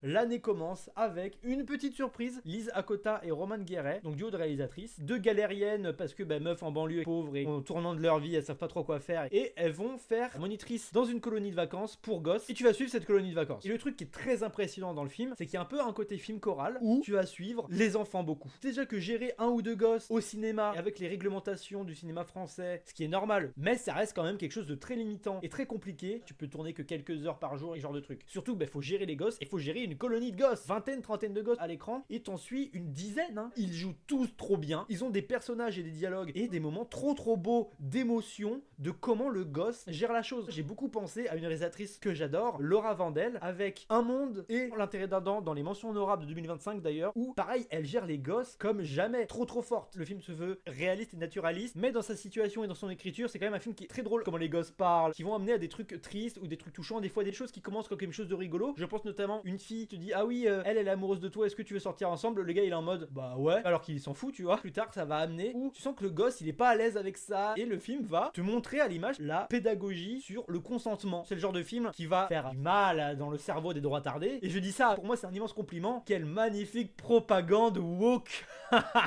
L'année commence avec une petite surprise. Lise Akota et Romane Guéret, donc duo de réalisatrices, deux galériennes parce que meufs en banlieue pauvres et au tournant de leur vie, elles savent pas trop quoi faire. Et elles vont faire monitrice dans une colonie de vacances pour gosses. Et tu vas suivre cette colonie de vacances. Et le truc qui est très impressionnant dans le film, c'est qu'il y a un peu un côté film choral où tu vas suivre les enfants beaucoup. Déjà que gérer un ou deux gosses au cinéma avec les réglementations du cinéma français, ce qui est normal, mais ça reste quand même quelque chose de très limitant et très compliqué. Tu peux tourner que quelques heures par jour et ce genre de trucs. Surtout, faut gérer les gosses et faut gérer une colonie de gosses, vingtaine, trentaine de gosses à l'écran, et t'en suis une dizaine, hein. Ils jouent tous trop bien, ils ont des personnages et des dialogues et des moments trop beaux d'émotion de comment le gosse gère la chose. J'ai beaucoup pensé à une réalisatrice que j'adore, Laura Vandel, avec Un monde et L'intérêt d'Adam dans les mentions honorables de 2025 d'ailleurs, où pareil, elle gère les gosses comme jamais, trop forte. Le film se veut réaliste et naturaliste, mais dans sa situation et dans son écriture, c'est quand même un film qui est très drôle, comment les gosses parlent, qui vont amener à des trucs tristes ou des trucs touchants, des fois des choses qui commencent comme quelque chose de rigolo. Je pense notamment une fille te dit ah oui, elle est amoureuse de toi, est-ce que tu veux sortir ensemble? Le gars il est en mode bah ouais, alors qu'il s'en fout, tu vois. Plus tard ça va amener où tu sens que le gosse il est pas à l'aise avec ça, et le film va te montrer à l'image la pédagogie sur le consentement. C'est le genre de film qui va faire du mal dans le cerveau des droits tardés, et je dis ça, pour moi c'est un immense compliment. Quelle magnifique propagande woke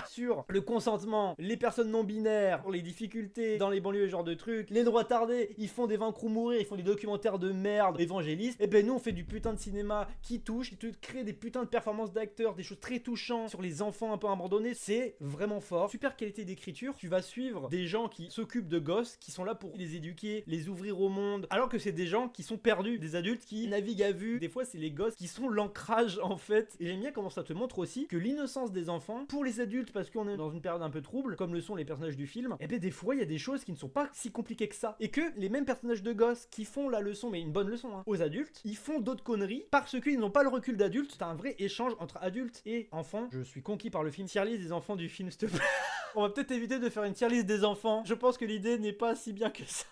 sur le consentement, les personnes non binaires, les difficultés dans les banlieues, ce genre de trucs, les droits tardés, ils font des vaincrous mourir, ils font des documentaires de merde évangélistes. Et ben nous on fait du putain de cinéma qui touche, qui te crée des putains de performances d'acteurs, des choses très touchantes sur les enfants un peu abandonnés. C'est vraiment fort, super qualité d'écriture. Tu vas suivre des gens qui s'occupent de gosses, qui sont là pour les éduquer, les ouvrir au monde, alors que c'est des gens qui sont perdus, des adultes qui naviguent à vue. Des fois c'est les gosses qui sont l'ancrage en fait. Et j'aime bien comment ça te montre aussi que l'innocence des enfants, pour les adultes parce qu'on est dans une période un peu trouble, comme le sont les personnages du film, et ben des fois il y a des choses qui ne sont pas si compliquées que ça, et que les mêmes personnages de gosses qui font la leçon, mais une bonne leçon hein, aux adultes, ils font d'autres conneries parce qu'ils n'ont pas le recul d'adultes. T'as un vrai échange entre adultes et enfants. Je suis conquis par le film. Tier list des enfants du film, s'il te plaît. On va peut-être éviter de faire une tier list des enfants. Je pense que l'idée n'est pas si bien que ça.